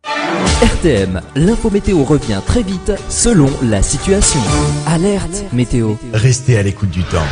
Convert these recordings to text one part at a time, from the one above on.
RTM, l'info météo revient très vite selon la situation. Alerte météo. Restez à l'écoute du temps.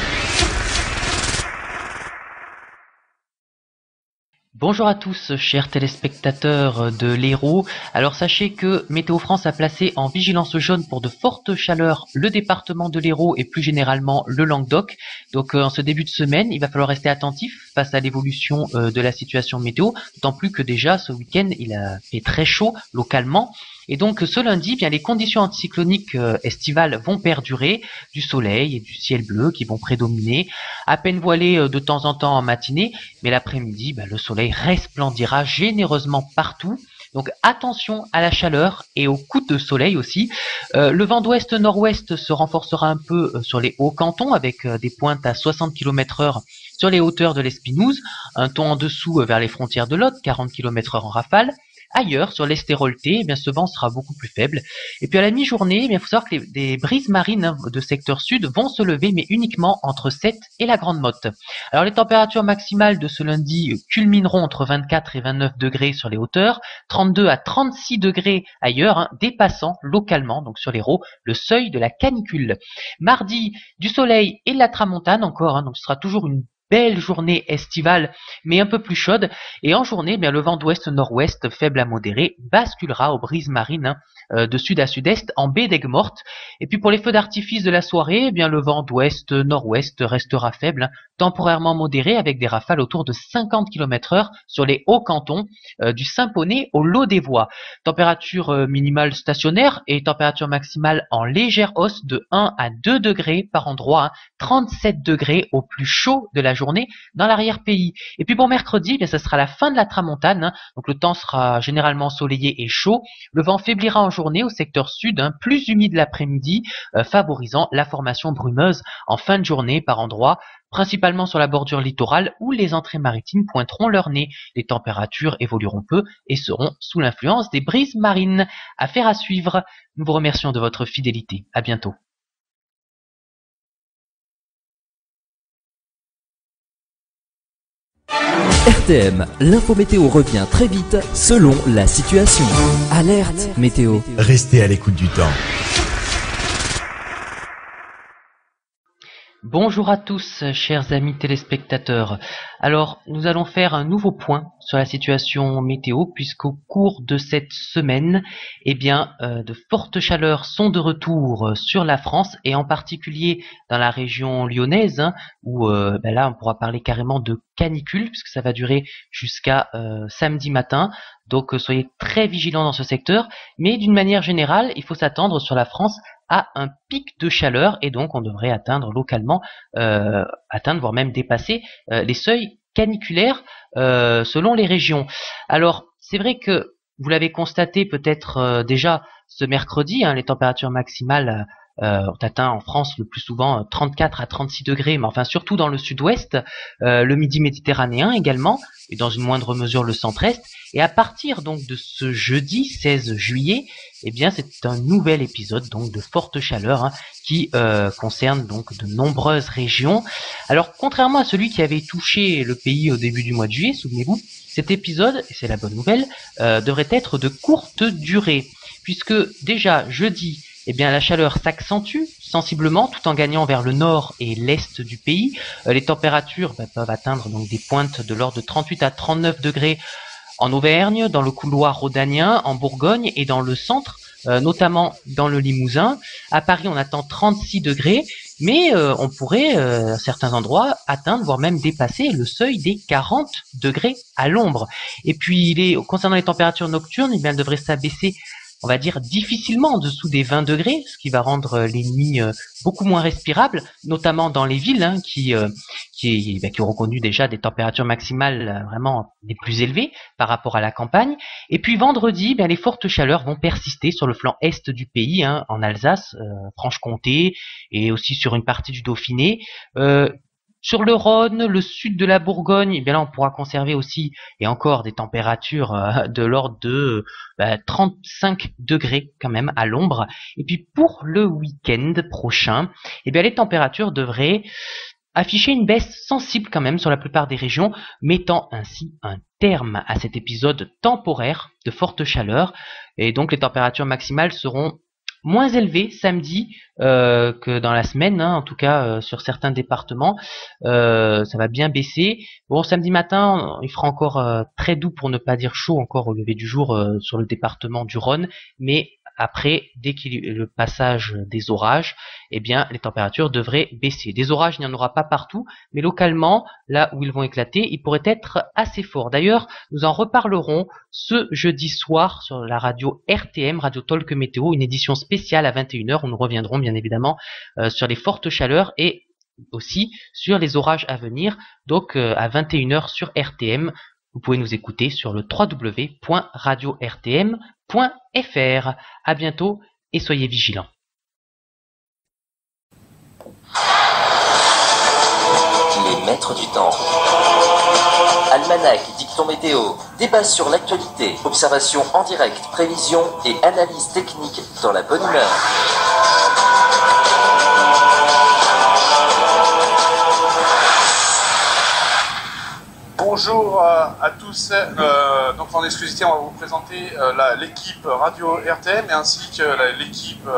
Bonjour à tous, chers téléspectateurs de l'Hérault. Alors sachez que Météo France a placé en vigilance jaune pour de fortes chaleurs le département de l'Hérault et plus généralement le Languedoc. Donc en ce début de semaine, il va falloir rester attentif face à l'évolution de la situation météo, d'autant plus que déjà ce week-end il a fait très chaud localement. Et donc ce lundi, bien les conditions anticycloniques estivales vont perdurer, du soleil et du ciel bleu qui vont prédominer, à peine voilé de temps en temps en matinée, mais l'après-midi, le soleil resplendira généreusement partout. Donc attention à la chaleur et aux coups de soleil aussi. Le vent d'ouest-nord-ouest se renforcera un peu sur les hauts cantons avec des pointes à 60 km/h sur les hauteurs de l'Espinouse, un ton en dessous vers les frontières de l'Aude, 40 km/h en rafale. Ailleurs, sur l'Estérolté, ce vent sera beaucoup plus faible. Et puis à la mi-journée, il faut savoir que des brises marines de secteur sud vont se lever, mais uniquement entre 7 et la Grande Motte. Alors les températures maximales de ce lundi culmineront entre 24 et 29 degrés sur les hauteurs, 32 à 36 degrés ailleurs, dépassant localement, donc sur l'Hérault, le seuil de la canicule. Mardi, du soleil et de la tramontane encore, donc ce sera toujours une belle journée estivale, mais un peu plus chaude. Et en journée, le vent d'ouest-nord-ouest, faible à modéré, basculera aux brises marines de sud à sud-est en baie d'Aigues-Mortes. Et puis pour les feux d'artifice de la soirée, le vent d'ouest-nord-ouest restera faible, temporairement modéré avec des rafales autour de 50 km/h sur les hauts cantons du Saint-Poney au Lot-des-Voies. Température minimale stationnaire et température maximale en légère hausse de 1 à 2 degrés par endroit, 37 degrés au plus chaud de la journée dans l'arrière-pays. Et puis pour mercredi, ce sera la fin de la tramontane, donc le temps sera généralement ensoleillé et chaud. Le vent faiblira en journée au secteur sud, plus humide l'après-midi, favorisant la formation brumeuse en fin de journée par endroits, principalement sur la bordure littorale où les entrées maritimes pointeront leur nez. Les températures évolueront peu et seront sous l'influence des brises marines. Affaire à suivre. Nous vous remercions de votre fidélité. À bientôt. RTM, l'info météo revient très vite selon la situation. Alerte météo. Restez à l'écoute du temps. Bonjour à tous, chers amis téléspectateurs. Alors, nous allons faire un nouveau point sur la situation météo, puisqu'au cours de cette semaine, de fortes chaleurs sont de retour sur la France, et en particulier dans la région lyonnaise, où là, on pourra parler carrément de canicule, puisque ça va durer jusqu'à samedi matin. Donc, soyez très vigilants dans ce secteur. Mais d'une manière générale, il faut s'attendre sur la France à un pic de chaleur, et donc on devrait atteindre localement, voire même dépasser les seuils caniculaires selon les régions. Alors c'est vrai que vous l'avez constaté peut-être déjà ce mercredi, les températures maximales ont atteint en France le plus souvent 34 à 36 degrés, mais enfin surtout dans le sud-ouest, le midi méditerranéen également, et dans une moindre mesure le centre-est. Et à partir donc de ce jeudi 16 juillet, c'est un nouvel épisode donc de forte chaleur qui concerne donc de nombreuses régions. Alors contrairement à celui qui avait touché le pays au début du mois de juillet, souvenez-vous, cet épisode, et c'est la bonne nouvelle, devrait être de courte durée, puisque déjà jeudi, la chaleur s'accentue sensiblement tout en gagnant vers le nord et l'est du pays. Les températures peuvent atteindre donc des pointes de l'ordre de 38 à 39 degrés en Auvergne, dans le couloir rhodanien, en Bourgogne et dans le centre, notamment dans le Limousin. À Paris, on attend 36 degrés, mais on pourrait, à certains endroits, atteindre, voire même dépasser le seuil des 40 degrés à l'ombre. Et puis, concernant les températures nocturnes, elles devraient s'abaisser, on va dire, difficilement en dessous des 20 degrés, ce qui va rendre les nuits beaucoup moins respirables, notamment dans les villes qui auront connu déjà des températures maximales vraiment les plus élevées par rapport à la campagne. Et puis vendredi, les fortes chaleurs vont persister sur le flanc est du pays, en Alsace, Franche-Comté et aussi sur une partie du Dauphiné. Sur le Rhône, le sud de la Bourgogne, là on pourra conserver aussi et encore des températures de l'ordre de 35 degrés quand même à l'ombre. Et puis pour le week-end prochain, les températures devraient affiché une baisse sensible quand même sur la plupart des régions, mettant ainsi un terme à cet épisode temporaire de forte chaleur. Et donc les températures maximales seront moins élevées samedi que dans la semaine, hein, en tout cas sur certains départements. Ça va bien baisser. Bon, samedi matin, il fera encore très doux pour ne pas dire chaud encore au lever du jour sur le département du Rhône, mais après, dès qu'il y a le passage des orages, eh bien, les températures devraient baisser. Des orages, il n'y en aura pas partout, mais localement, là où ils vont éclater, ils pourraient être assez forts. D'ailleurs, nous en reparlerons ce jeudi soir sur la radio RTM, Radio Talk Météo, une édition spéciale à 21h où nous reviendrons bien évidemment sur les fortes chaleurs et aussi sur les orages à venir. Donc, à 21h sur RTM, vous pouvez nous écouter sur le www.radio-rtm.fr. À bientôt et soyez vigilants. Les maîtres du temps. Almanach, dicton météo, débat sur l'actualité, observation en direct, prévision et analyse technique dans la bonne humeur. Bonjour à tous. Donc en exclusivité, on va vous présenter l'équipe Radio RTM ainsi que l'équipe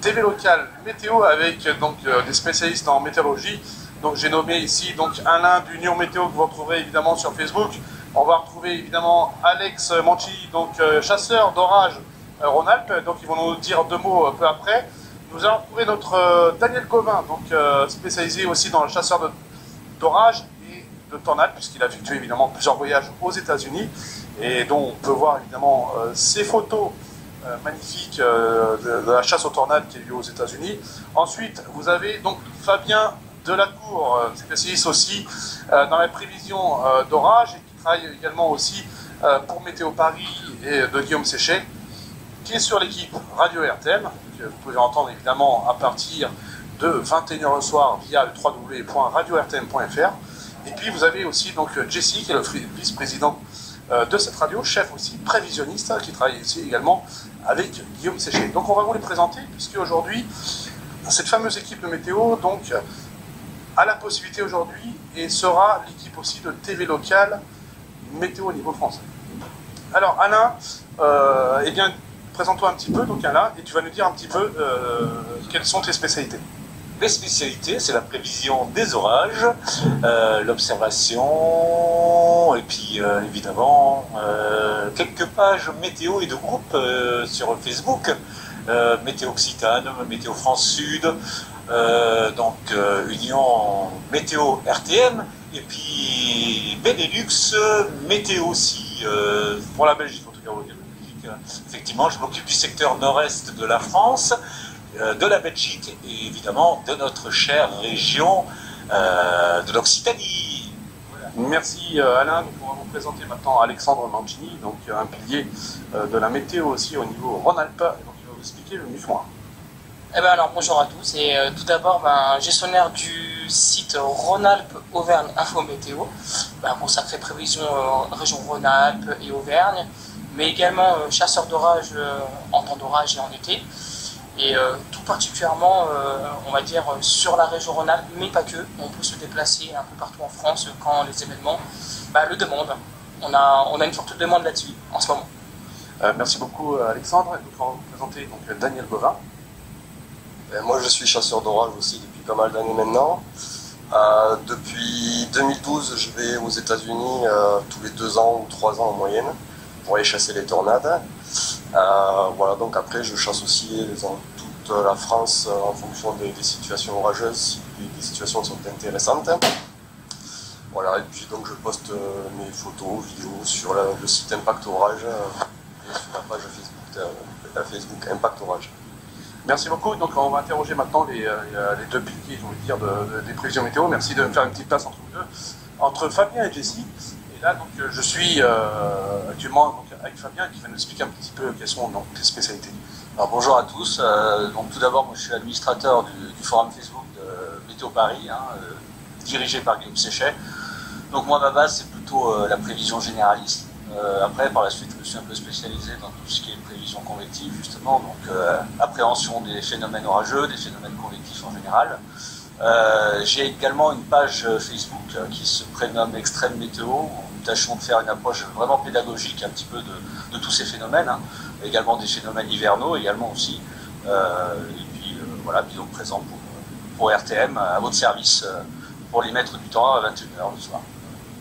TV locale météo avec donc des spécialistes en météorologie. Donc j'ai nommé ici donc Alain d'Union Météo que vous retrouverez évidemment sur Facebook. On va retrouver évidemment Alex Manchi, donc chasseur d'orage Rhône-Alpes. Donc ils vont nous dire deux mots un peu après. Nous allons retrouver notre Daniel Gauvin, donc spécialisé aussi dans le chasseur d'orage de tornades, puisqu'il a effectué évidemment plusieurs voyages aux États-Unis et dont on peut voir évidemment ces photos magnifiques de la chasse aux tornades qui a eu lieu aux États-Unis. Ensuite, vous avez donc Fabien Delacour, spécialiste aussi dans la prévision d'orage et qui travaille également aussi pour Météo Paris et de Guillaume Séchet, qui est sur l'équipe Radio RTM, que vous pouvez entendre évidemment à partir de 21h le soir via le www.radio-rtm.fr. Et puis vous avez aussi donc Jessie, qui est le vice-président de cette radio, chef aussi prévisionniste, qui travaille ici également avec Guillaume Séchet. Donc on va vous les présenter, puisque aujourd'hui, cette fameuse équipe de météo donc, a la possibilité aujourd'hui et sera l'équipe aussi de TV locale météo au niveau français. Alors Alain, eh bien, présente-toi un petit peu, donc Alain, et tu vas nous dire un petit peu quelles sont tes spécialités. Les spécialités, c'est la prévision des orages, l'observation, et puis évidemment quelques pages météo et de groupes sur Facebook, Météo Occitane, Météo France Sud, donc Union Météo RTM, et puis Benelux Météo aussi, pour la Belgique en tout cas, on va dire Belgique. Effectivement, je m'occupe du secteur nord-est de la France, de la Belgique et évidemment de notre chère région de l'Occitanie. Voilà. Merci Alain. Donc, on va vous présenter maintenant Alexandre Mancini, donc un pilier de la météo aussi au niveau Rhône-Alpes. Donc il va vous expliquer le MUFOIN. Eh ben alors bonjour à tous et tout d'abord gestionnaire du site Rhône-Alpes Auvergne Info Météo, consacré prévision région Rhône-Alpes et Auvergne, mais également chasseur d'orage en temps d'orage et en été. Et tout particulièrement, on va dire, sur la région Rhône-Alpes, mais pas que. On peut se déplacer un peu partout en France quand les événements le demandent. On a une forte demande là-dessus en ce moment. Merci beaucoup Alexandre. Donc, on va vous présenter donc, Daniel Gauvin. Moi je suis chasseur d'orage aussi depuis pas mal d'années maintenant. Depuis 2012, je vais aux États-Unis tous les 2 ans ou 3 ans en moyenne pour aller chasser les tornades. Voilà, donc après je chasse aussi dans toute la France en fonction des situations orageuses, si les situations sont intéressantes. Voilà, et puis donc je poste mes photos, vidéos sur le site Impact Orage et sur la page Facebook Impact Orage. Merci beaucoup. Donc on va interroger maintenant les deux piliers, j'ai envie de dire, des prévisions météo. Merci de me faire une petite place entre vous deux, entre Fabien et Jessie. Et là, donc, je suis actuellement donc, avec Fabien qui va nous expliquer un petit peu quelles sont donc, tes spécialités. Alors bonjour à tous. Donc tout d'abord, moi je suis administrateur du forum Facebook de Météo Paris, dirigé par Guillaume Séchet. Donc moi ma base c'est plutôt la prévision généraliste. Après par la suite je me suis un peu spécialisé dans tout ce qui est prévision convective justement, donc appréhension des phénomènes orageux, des phénomènes convectifs en général. J'ai également une page Facebook qui se prénomme Extrême Météo, où nous tâchons de faire une approche vraiment pédagogique un petit peu de tous ces phénomènes, hein. Également des phénomènes hivernaux également aussi. Et puis voilà, puis donc présent pour RTM à votre service pour les mettre du temps à 21h le soir.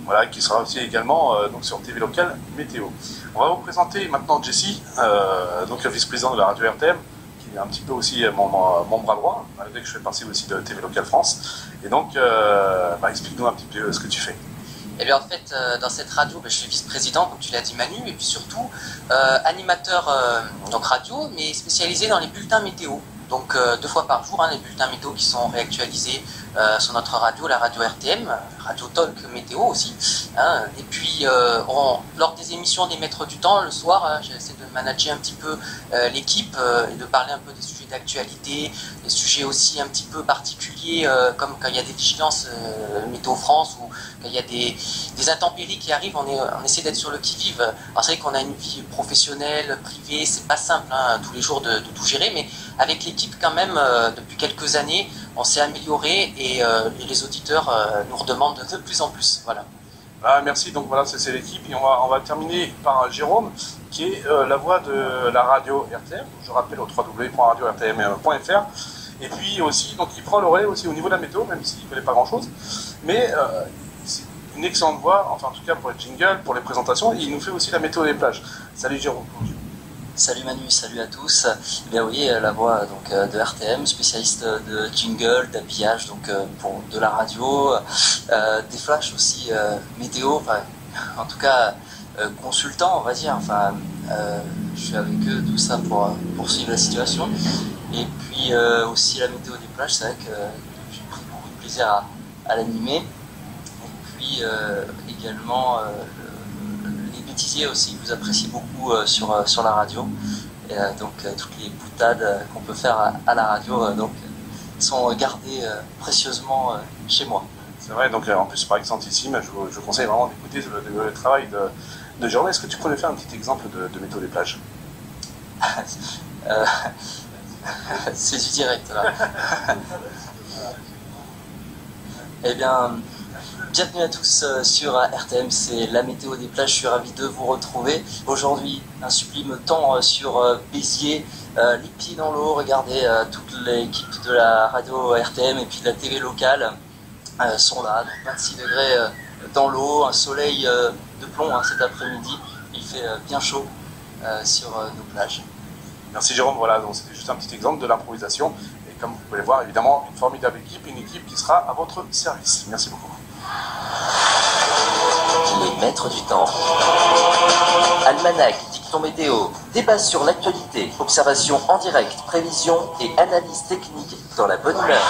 Voilà, qui sera aussi également donc sur TV locale météo. On va vous présenter maintenant Jessie, donc le vice-président de la radio RTM, qui est un petit peu aussi mon bras droit, malgré que je fais partie aussi de TV locale France. Et donc, explique-nous un petit peu ce que tu fais. Eh bien, en fait, dans cette radio, je suis vice-président, comme tu l'as dit Manu, et puis surtout animateur donc radio, mais spécialisé dans les bulletins météo. Donc 2 fois par jour, les bulletins météo qui sont réactualisés sur notre radio, la radio RTM, Radio Talk Météo aussi. Et puis lors des émissions des Maîtres du Temps, le soir, j'essaie de manager un petit peu l'équipe et de parler un peu des sujets d'actualité, des sujets aussi un petit peu particuliers, comme quand il y a des vigilances Météo France ou quand il y a des intempéries qui arrivent, on essaie d'être sur le qui-vive. Alors c'est vrai qu'on a une vie professionnelle, privée, c'est pas simple tous les jours de tout gérer, mais avec l'équipe quand même, depuis quelques années, on s'est amélioré et les auditeurs nous redemandent de plus en plus. Voilà. Merci, donc voilà, c'est l'équipe. Et on va terminer par Jérôme, qui est la voix de la radio RTM. Je rappelle au www.radio-rtm.fr. Et puis aussi, donc il prend le relais aussi au niveau de la météo, même s'il ne connaît pas grand-chose. Mais c'est une excellente voix, enfin en tout cas pour les jingles, pour les présentations. Et il nous fait aussi la météo des plages. Salut Jérôme. Salut Manu, salut à tous. Eh bien oui, la voix donc de RTM, spécialiste de jingle, d'habillage, donc pour de la radio, des flashs aussi météo, en tout cas consultant, on va dire. Je suis avec eux, tout ça pour suivre la situation. Et puis aussi la météo des plages, c'est vrai que j'ai pris beaucoup de plaisir à l'animer. Et puis également bêtisier aussi, que vous appréciez beaucoup sur la radio. Et donc toutes les boutades qu'on peut faire à la radio sont gardées précieusement chez moi. C'est vrai, donc en plus par excellentissime, je vous conseille vraiment d'écouter le travail de Jérôme. Est-ce que tu pourrais faire un petit exemple de météo des plages? C'est du direct là. Eh bien, bienvenue à tous sur RTM, c'est la météo des plages, je suis ravi de vous retrouver. Aujourd'hui, un sublime temps sur Béziers, les pieds dans l'eau, regardez, toute l'équipe de la radio RTM et puis de la TV locale sont là, donc 26 degrés dans l'eau, un soleil de plomb cet après-midi, il fait bien chaud sur nos plages. Merci Jérôme, voilà, donc c'était juste un petit exemple de l'improvisation. Et comme vous pouvez le voir, évidemment, une formidable équipe, une équipe qui sera à votre service. Merci beaucoup. Les maîtres du temps. Almanach, dicton météo, débat sur l'actualité, observation en direct, prévision et analyse technique dans la bonne humeur.